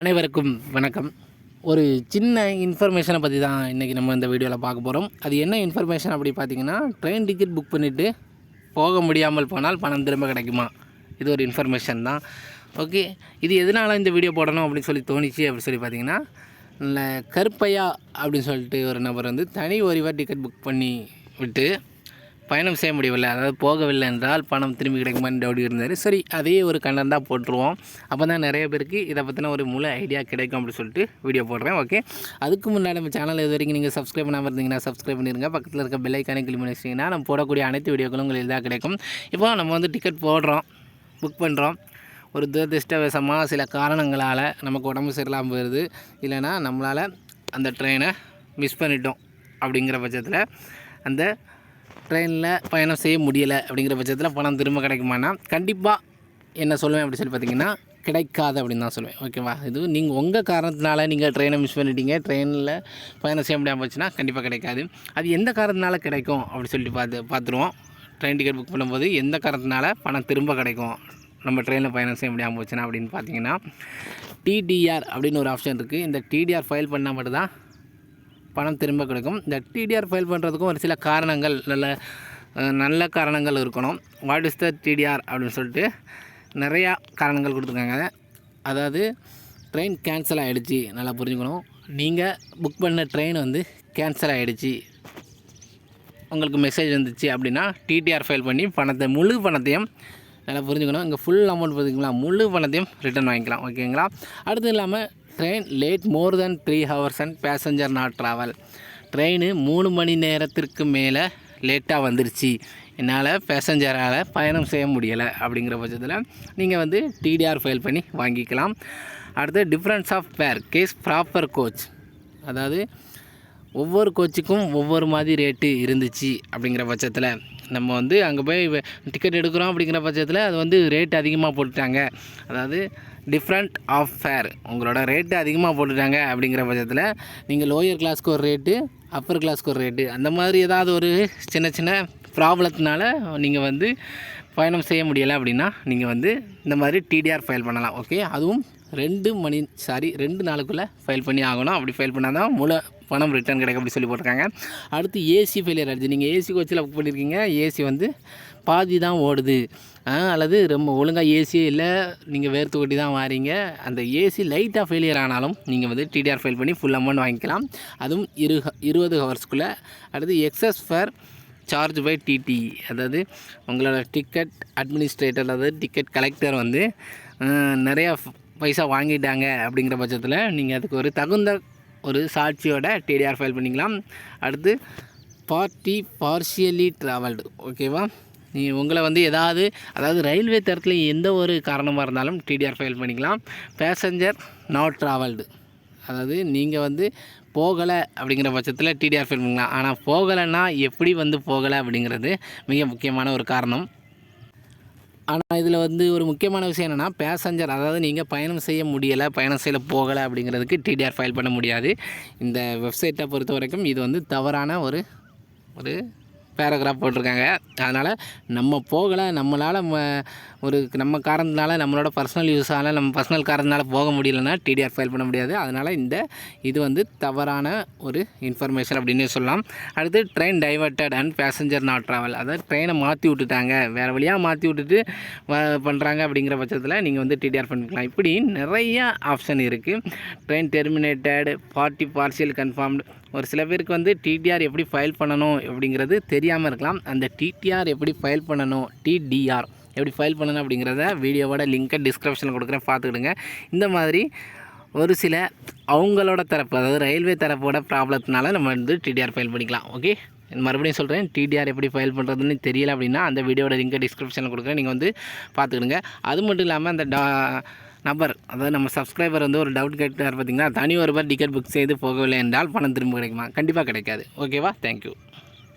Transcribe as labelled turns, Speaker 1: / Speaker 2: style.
Speaker 1: அனைவருக்கும் வணக்கம். ஒரு சின்ன இன்ஃபர்மேஷனை பற்றி தான் இன்றைக்கி நம்ம இந்த வீடியோவில் பார்க்க போகிறோம். அது என்ன இன்ஃபர்மேஷன் அப்படி பார்த்தீங்கன்னா, ட்ரெயின் டிக்கெட் புக் பண்ணிவிட்டு போக முடியாமல் போனால் பணம் திரும்ப கிடைக்குமா? இது ஒரு இன்ஃபர்மேஷன் தான். ஓகே, இது எதனால் இந்த வீடியோ போடணும் அப்படின்னு சொல்லி தோணிச்சு அப்படின்னு சொல்லி பார்த்தீங்கன்னா, கருப்பையா அப்படின்னு சொல்லிட்டு ஒரு நபர் வந்து தனி ஒருவர் டிக்கெட் புக் பண்ணி விட்டு பயணம் செய்ய முடியவில்லை, அதாவது போகவில்லை என்றால் பணம் திரும்பி கிடைக்குமான்னு டவுட் இருந்தார். சரி, அதே ஒரு கண்டென்ட்டாக போட்டுருவோம். அப்போ தான் நிறைய பேருக்கு இதை பற்றின ஒரு முழு ஐடியா கிடைக்கும் அப்படின்னு சொல்லிட்டு வீடியோ போடுறேன். ஓகே, அதுக்கு முன்னாடி நம்ம சேனல் இது வரைக்கும் நீங்கள் சப்ஸ்கிரைப் பண்ணாமல் இருந்தீங்கன்னா சப்ஸ்கிரைப் பண்ணிடுங்க. பக்கத்தில் இருக்க பெல் ஐக்கானை கிளிக் பண்ணி வச்சிங்கன்னா நம்ம போடக்கூடிய அனைத்து வீடியோக்களும் உங்களுக்கு இதாக கிடைக்கும். இப்போ நம்ம வந்து டிக்கெட் போடுறோம், புக் பண்ணுறோம். ஒரு துரதிர்ஷ்டவசமாக சில காரணங்களால் நமக்கு உடம்பு சரியில்லாமல் போயிடுது, இல்லைனா நம்மளால் அந்த ட்ரெயினை மிஸ் பண்ணிட்டோம் அப்படிங்கிற பட்சத்தில் அந்த ட்ரெயினில் பயணம் செய்ய முடியலை அப்படிங்கிற பட்சத்தில் பணம் திரும்ப கிடைக்குமானா கண்டிப்பாக என்ன சொல்லுவேன் அப்படி சொல்லி பார்த்தீங்கன்னா கிடைக்காது அப்படின்னு தான் சொல்லுவேன். ஓகேவா, இது நீங்கள் உங்கள் காரணத்தினால நீங்கள் ட்ரெயினை மிஸ் பண்ணிட்டீங்க, ட்ரெயினில் பயணம் செய்ய முடியாமல் போச்சுன்னா கண்டிப்பாக கிடைக்காது. அது எந்த காரணத்தினால கிடைக்கும் அப்படி சொல்லிட்டு பார்த்துருவோம். ட்ரெயின் டிக்கெட் புக் பண்ணும்போது எந்த காரணத்தினால பணம் திரும்ப கிடைக்கும் நம்ம ட்ரெயினில் பயணம் செய்ய முடியாமல் போச்சுன்னா அப்படின்னு பார்த்தீங்கன்னா, டிடிஆர் அப்படின்னு ஒரு ஆப்ஷன் இருக்குது. இந்த டிடிஆர் ஃபைல் பண்ணால் மட்டும்தான் பணம் திரும்ப கிடைக்கும். இந்த டிடிஆர் ஃபைல் பண்ணுறதுக்கும் ஒரு சில காரணங்கள், நல்ல காரணங்கள் இருக்கணும். வாட் இஸ் த டிடிஆர் அப்படின்னு சொல்லிட்டு நிறையா காரணங்கள் கொடுத்துருக்காங்க. அதாவது ட்ரெயின் கேன்சல் ஆகிடுச்சு, நல்லா புரிஞ்சுக்கணும். நீங்கள் புக் பண்ண ட்ரெயின் வந்து கேன்சல் ஆகிடுச்சு, உங்களுக்கு மெசேஜ் வந்துச்சு அப்படின்னா டிடிஆர் ஃபைல் பண்ணி முழு பணத்தையும் நல்லா புரிஞ்சுக்கணும். இங்கே ஃபுல் அமௌண்ட் பார்த்திங்களா, முழு பணத்தையும் ரிட்டர்ன் வாங்கிக்கலாம். ஓகேங்களா, அடுத்து இல்லாமல் train late more then 3 hours and passenger not travel. Train 3 மணி நேரத்திற்கு மேலே லேட்டாக வந்துருச்சு, என்னால் பேசஞ்சரால் பயணம் செய்ய முடியலை அப்படிங்கிற பட்சத்தில் நீங்கள் வந்து டிடிஆர் ஃபைல் பண்ணி வாங்கிக்கலாம். அடுத்து difference of fare case proper coach, அதாவது ஒவ்வொரு கோச்சுக்கும் ஒவ்வொரு மாதிரி ரேட்டு இருந்துச்சு அப்படிங்கிற பட்சத்தில் நம்ம வந்து அங்கே போய் டிக்கெட் எடுக்கிறோம் அப்படிங்கிற பட்சத்தில் அது வந்து ரேட் அதிகமாக போட்டுட்டாங்க, அதாவது டிஃப்ரெண்ட் ஆஃப் ஃபேர், உங்களோட ரேட்டு அதிகமாக போட்டுட்டாங்க அப்படிங்கிற பட்சத்தில் நீங்கள் லோயர் கிளாஸ்க்கு ஒரு ரேட்டு, அப்பர் கிளாஸ்க்கு ஒரு ரேட்டு, அந்த மாதிரி ஏதாவது ஒரு சின்ன சின்ன ப்ராப்ளத்தினால நீங்கள் வந்து பயணம் செய்ய முடியலை அப்படின்னா நீங்கள் வந்து இந்த மாதிரி டிடிஆர் ஃபைல் பண்ணலாம். ஓகே, அதுவும் 2 நாளுக்குள்ளே ஃபைல் பண்ணி ஆகணும். அப்படி ஃபைல் பண்ணால் தான் முழு பணம் ரிட்டர்ன் கிடைக்கும் அப்படி சொல்லி போட்டிருக்காங்க. அடுத்து ஏசி ஃபெயிலியர் ஆகிடுச்சு, நீங்கள் ஏசி கோச்சில் புக் பண்ணியிருக்கீங்க, ஏசி வந்து பாதி தான் ஓடுது, அல்லது ரொம்ப ஒழுங்காக ஏசியே இல்லை, நீங்கள் வேர்த்து கொட்டி தான் வாரீங்க, அந்த ஏசி லைட்டாக ஃபெயிலியர் ஆனாலும் நீங்கள் வந்து டிடிஆர் ஃபைல் பண்ணி ஃபுல் அமௌண்ட் வாங்கிக்கலாம். அதுவும் 20 ஹவர்ஸ்க்குள்ளே. அடுத்து excess fare charge by TT, அதாவது உங்களோட டிக்கெட் அட்மினிஸ்ட்ரேட்டர் அதாவது டிக்கெட் கலெக்டர் வந்து நிறையா பைசா வாங்கிட்டாங்க அப்படிங்கிற பட்சத்தில் நீங்கள் அதுக்கு ஒரு தகுந்த ஒரு சாட்சியோட டிடிஆர் ஃபைல் பண்ணிக்கலாம். அடுத்து பார்ஷியலி ட்ராவல்டு, ஓகேவா, உங்களை வந்து அதாவது ரயில்வே தரத்தில் எந்த ஒரு காரணமாக இருந்தாலும் டிடிஆர் ஃபைல் பண்ணிக்கலாம். பேசஞ்சர் நாட் ட்ராவல்டு, அதாவது நீங்கள் வந்து போகலை அப்படிங்கிற பட்சத்தில் டிடிஆர் ஃபைல் பண்ணிக்கலாம். ஆனால் போகலைன்னா எப்படி வந்து போகலை அப்படிங்கிறது மிக முக்கியமான ஒரு காரணம். ஆனால் இதில் வந்து ஒரு முக்கியமான விஷயம் என்னென்னா, பேசஞ்சர், அதாவது நீங்கள் பயணம் செய்ய முடியலை, பயணம் செய்ய போகலை அப்படிங்கிறதுக்கு டிடிஆர் ஃபைல் பண்ண முடியாது. இந்த வெப்சைட்டை பொறுத்த வரைக்கும் இது வந்து தவறான ஒரு பேராகிராஃப் போட்டிருக்காங்க. அதனால் நம்ம போகலை, நம்மளால் நம்ம காரணத்தினால, நம்மளோட பர்சனல் யூஸால், நம்ம பர்சனல் காரணத்தினால போக முடியலைன்னா டிடிஆர் ஃபைல் பண்ண முடியாது. அதனால் இது வந்து தவறான ஒரு இன்ஃபர்மேஷன் அப்படின்னு சொல்லலாம். அடுத்து train diverted and passenger not travel, அதாவது ட்ரெயினை மாற்றி விட்டுட்டாங்க, வேறு வழியாக மாற்றி விட்டுட்டு பண்ணுறாங்க அப்படிங்கிற பட்சத்தில் நீங்கள் வந்து டிடிஆர் பண்ணிக்கலாம். இப்படி நிறைய ஆப்ஷன் இருக்குது. Train terminated, partial confirmed. ஒரு சில பேருக்கு வந்து டிடிஆர் எப்படி ஃபைல் பண்ணணும் அப்படிங்கிறது தெரியாமல் இருக்கலாம். அந்த டிடிஆர் எப்படி ஃபைல் பண்ணணும், டிடிஆர் எப்படி ஃபைல் பண்ணணும் அப்படிங்கிறத வீடியோவோட லிங்க்கை டிஸ்கிரிப்ஷனில் கொடுக்குறேன், பார்த்துக்கிடுங்க. இந்த மாதிரி ஒரு சில அவங்களோட தரப்பு, அதாவது ரயில்வே தரப்போட ப்ராப்ளத்தினால நம்ம வந்து டிடிஆர் ஃபைல் பண்ணிக்கலாம். ஓகே, மறுபடியும் சொல்கிறேன், டிடிஆர் எப்படி ஃபைல் பண்ணுறதுன்னு தெரியலை அப்படின்னா அந்த வீடியோட லிங்க்கை டிஸ்கிரிப்ஷனில் கொடுக்குறேன், நீங்கள் வந்து பார்த்துக்கிடுங்க. அது மட்டும் இல்லாமல் அந்த நபர், அதாவது நம்ம சப்ஸ்கிரைபர் வந்து ஒரு டவுட் கேட்டார் பார்த்திங்கன்னா, தனி ஒருவர் டிக்கெட் புக் செய்து போகவில்லை என்றால் பணம் திரும்ப கிடைக்குமா? கண்டிப்பாக கிடைக்காது. ஓகேவா, தேங்க்யூ.